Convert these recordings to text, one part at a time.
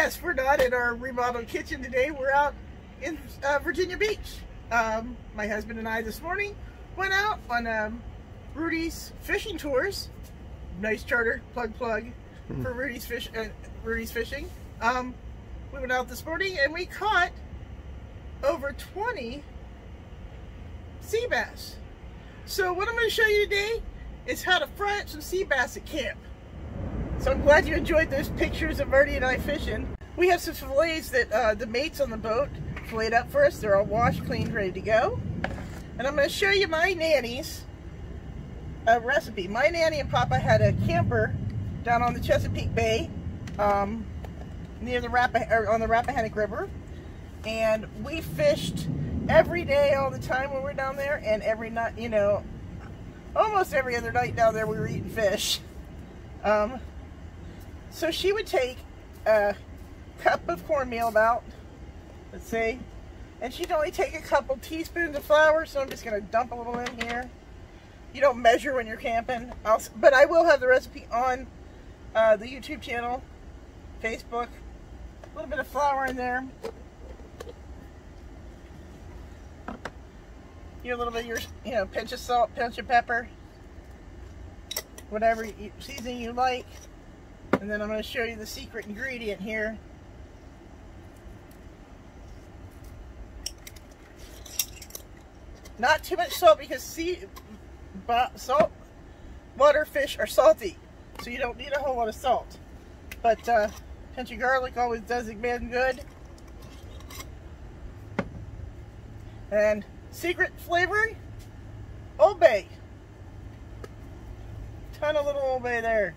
Yes, we're not in our remodeled kitchen today. We're out in Virginia Beach. My husband and I this morning went out on Rudy's fishing tours. Nice charter, plug for Rudy's Fishing. We went out this morning and we caught over 20 sea bass. So what I'm going to show you today is how to fry up some sea bass at camp. So I'm glad you enjoyed those pictures of Verdi and I fishing. We have some fillets that the mates on the boat filleted up for us. They're all washed, cleaned, ready to go. And I'm going to show you my nanny's recipe. My nanny and Papa had a camper down on the Chesapeake Bay, near the on the Rappahannock River, and we fished every day, all the time when we were down there, and every night, you know, almost every other night down there we were eating fish. So she would take a cup of cornmeal, about, let's say, and she'd only take a couple teaspoons of flour, so I'm just going to dump a little in here. You don't measure when you're camping, but I will have the recipe on the YouTube channel, Facebook. A little bit of flour in there. A little bit of your, pinch of salt, pinch of pepper, whatever seasoning you like. And then I'm going to show you the secret ingredient here. Not too much salt, because water fish are salty, so you don't need a whole lot of salt. But pinch of garlic always does it man good. And secret flavor, Old Bay. Ton of little Old Bay there.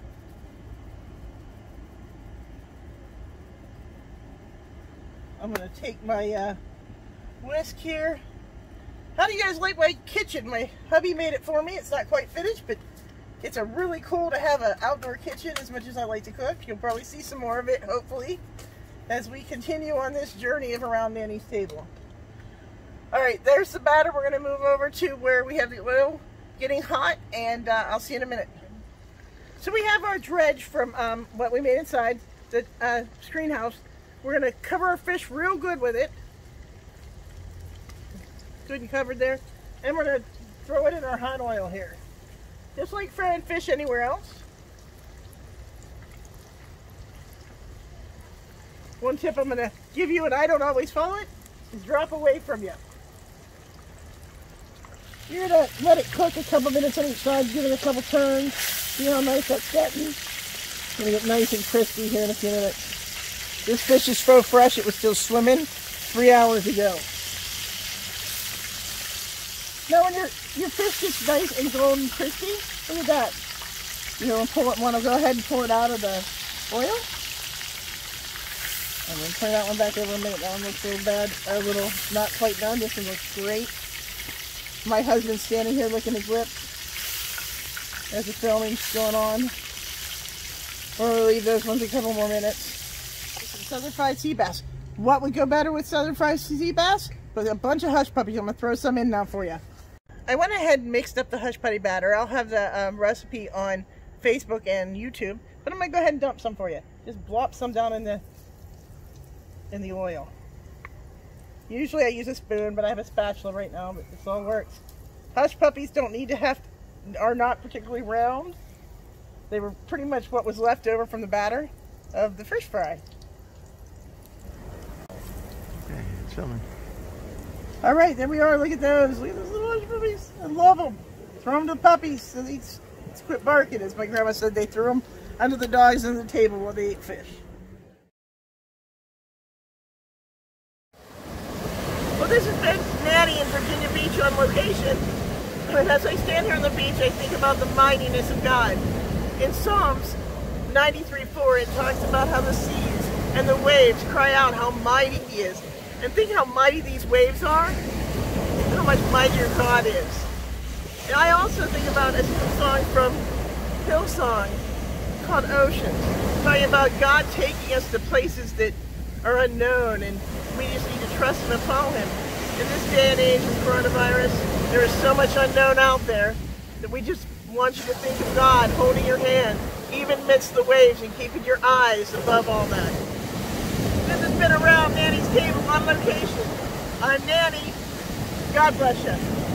I'm going to take my whisk here. How do you guys like my kitchen? My hubby made it for me. It's not quite finished, but it's a really cool to have an outdoor kitchen as much as I like to cook. You'll probably see some more of it, hopefully, as we continue on this journey of Around Nanny's Table. Alright, there's the batter. We're going to move over to where we have the oil getting hot, and I'll see you in a minute. So we have our dredge from what we made inside the screen house. We're going to cover our fish real good with it. Good and covered there. And we're going to throw it in our hot oil here. Just like frying fish anywhere else. One tip I'm going to give you, and I don't always follow it, is drop away from you. You're going to let it cook a couple minutes on each side, give it a couple turns. See how nice that's getting? It's going to get nice and crispy here in a few minutes. This fish is so fresh, it was still swimming 3 hours ago. Now when your fish gets nice and golden crispy, look at that. Want to go ahead and pull it out of the oil. I'm going to turn that one back over a minute. That one looks a little bad, a little not quite done. This one looks great. My husband's standing here licking his lips as the filming's going on. We're going to leave those ones a couple more minutes. Southern fried sea bass. What would go better with southern fried sea bass? With a bunch of hush puppies. I'm going to throw some in now for you. I went ahead and mixed up the hush puppi batter. I'll have the recipe on Facebook and YouTube, but I'm going to go ahead and dump some for you. Just blop some down in the oil. Usually I use a spoon, but I have a spatula right now, but this all works. Hush puppies don't need to are not particularly round. They were pretty much what was left over from the batter of the fish fry. Okay, it's filming. All right, there we are. Look at those. Look at those little hush puppies. I love them. Throw them to the puppies so they quit barking, as my grandma said. They threw them under the dogs under the table while they ate fish. Well, this has been Nanny in Virginia Beach on location. But as I stand here on the beach, I think about the mightiness of God. In Psalms 93:4, it talks about how the seas and the waves cry out how mighty He is. And think how mighty these waves are, and how much mightier God is. And I also think about a song from Hillsong called Oceans, talking about God taking us to places that are unknown, and we just need to trust Him and follow Him. In this day and age of coronavirus, there is so much unknown out there that we just want you to think of God holding your hand, even amidst the waves, and keeping your eyes above all that. been around Nanny's Cave on location. I'm Nanny. God bless you.